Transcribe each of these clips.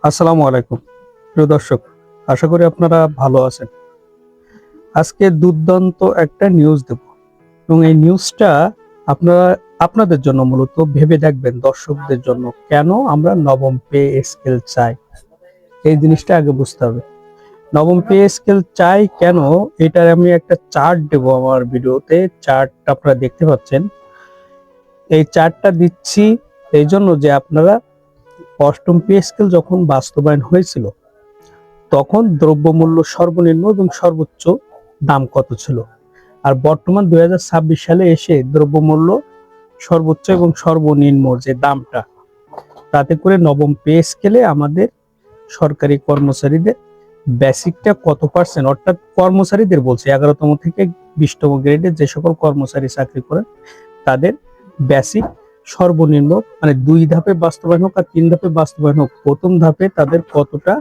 আসসালামু আলাইকুম প্রিয় দর্শক, আশা করি আপনারা ভালো আছেন। আজকে দুর্দান্ত একটা নিউজ দেব এবং এই নিউজটা আপনারা আপনাদের জন্য মূলত ভেবে দেখবেন, দর্শকদের জন্য কেন আমরা নবম পে স্কেল চাই। এই জিনিসটা আগে বুঝতে হবে। নবম পে স্কেল চাই কেন, এটার আমি একটা চার্ট দেব আমার ভিডিওতে। চার্টটা আপনারা দেখতে পাচ্ছেন। এই চার্টটা দিচ্ছি এই জন্য যে আপনারা অষ্টম পে স্কেল যখন বাস্তবায়ন হয়েছিল তখন দ্রব্যমূল্য সর্বনিম্ন এবং সর্বোচ্চ দাম কত ছিল, আর বর্তমান 2026 সালে এসে দ্রব্যমূল্য সর্বোচ্চ এবং সর্বনিম্ন যে দামটা, তাতে করে নবম পে স্কেলে আমাদের সরকারি কর্মচারীদের বেসিকটা কত পার্সেন্ট, অর্থাৎ কর্মচারীদের বলছে 11তম থেকে 20তম গ্রেডে যে সকল কর্মচারী চাকরি করেন তাদের বেসিক সর্বনিম্ন, মানে 2 ধাপে বাস্তবায়ন হোক আর 3 ধাপে বাস্তবায়ন হোক, প্রথম ধাপে তাদের কতটা,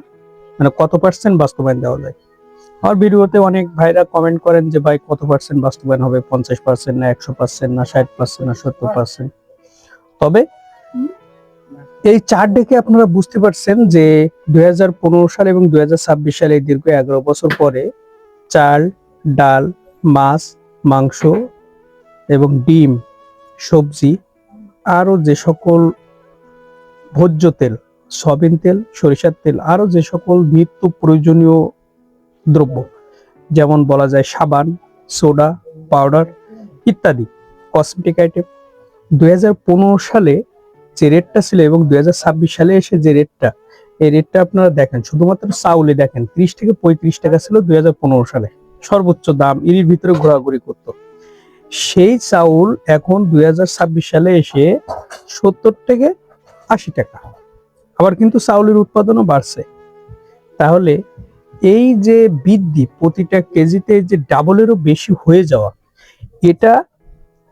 মানে কত পার্সেন্ট বাস্তবায়ন দেওয়া যায়। আমার ভিডিওতে অনেক ভাইরা কমেন্ট করেন যে ভাই কত পার্সেন্ট বাস্তবায়ন হবে, 50% না 100% না 60% না 70%। তবে এই চার্ট দেখে আপনারা বুঝতে পারছেন যে 2015 সাল এবং 2026 সালে দীর্ঘ 11 বছর পরে চাল, ডাল, মাছ, মাংস এবং ডিম, সবজি, আরো যে সকল ভোজ্য তেল, সয়াবিন তেল, সরিষার তেল, আরো যে সকল নিত্য প্রয়োজনীয় দ্রব্য, যেমন বলা যায় সাবান, সোডা, পাউডার ইত্যাদি কসমেটিক আইটেম, 2015 সালে যে রেটটা ছিল এবং 2026 সালে এসে যে রেটটা, এই রেটটা আপনারা দেখেন, শুধুমাত্র চাউলে দেখেন 30 থেকে 35 টাকা ছিল 2015 সালে সর্বোচ্চ দাম, এর ভিতরে ঘোরাঘুরি করতো। সেই চাউল এখন 2026 সালে এসে 70 থেকে 80 টাকা। আবার কিন্তু চাউলের উৎপাদনও বাড়ছে। তাহলে এই যে বৃদ্ধি, প্রতিটা কেজিতে যে ডাবলেরও বেশি হয়ে যাওয়া, এটা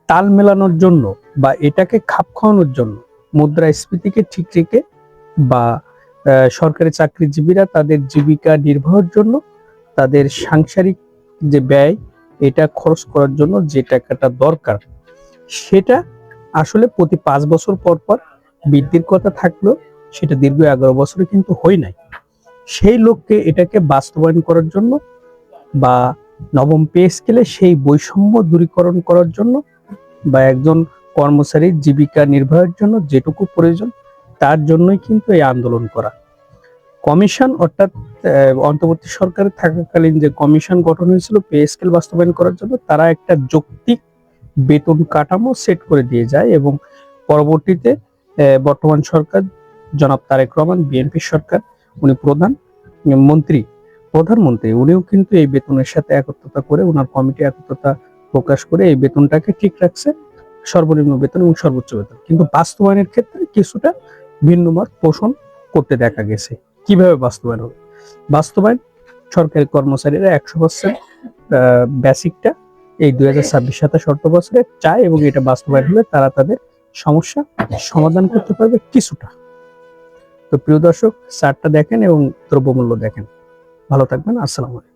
তাল মেলানোর জন্য বা এটাকে খাপ খাওয়ানোর জন্য, মুদ্রাস্ফীতিকে ঠিক রেখে বা সরকারি চাকরিজীবীরা তাদের জীবিকা নির্বাহের জন্য, তাদের সাংসারিক যে ব্যয় এটা খরচ করার জন্য যে টাকাটা দরকার, সেটা আসলে প্রতি 5 বছর পর পর বৃদ্ধির কথা থাকলেও সেটা দীর্ঘ 11 বছরে কিন্তু হয় নাই। সেই লক্ষ্যে এটাকে বাস্তবায়ন করার জন্য বা নবম পে স্কেলে সেই বৈষম্য দূরীকরণ করার জন্য বা একজন কর্মচারীর জীবিকা নির্বাহের জন্য যেটুকু প্রয়োজন, তার জন্যই কিন্তু এই আন্দোলন করা। কমিশন, অর্থাৎ অন্তর্বর্তী সরকারের থাকাকালীন যে কমিশন গঠন হয়েছিল পে স্কেল বাস্তবায়ন করার জন্য, তারা একটা যৌক্তিক বেতন কাঠামো সেট করে দিয়ে যায় এবং পরবর্তীতে বর্তমান সরকার জনাব তারেক রহমান, বিএনপি সরকার, উনি প্রধানমন্ত্রী, উনিও কিন্তু এই বেতনের সাথে একত্রতা করে, ওনার কমিটি একত্রতা প্রকাশ করে এই বেতনটাকে ঠিক রাখছে, সর্বনিম্ন বেতন এবং সর্বোচ্চ বেতন। কিন্তু বাস্তবায়নের ক্ষেত্রে কিছুটা ভিন্ন মত পোষণ করতে দেখা গেছে। কিভাবে বাস্তবায়ন হবে? বাস্তবায়ন, সরকারি কর্মচারীরা 100% বেসিকটা এই 2026-27 অর্থ বছরে চায় এবং এটা বাস্তবায়ন হলে তারা তাদের সমস্যা সমাধান করতে পারবে কিছুটা। তো প্রিয় দর্শক, চার্টটা দেখেন এবং দ্রব্যমূল্য দেখেন। ভালো থাকবেন। আসসালামু আলাইকুম।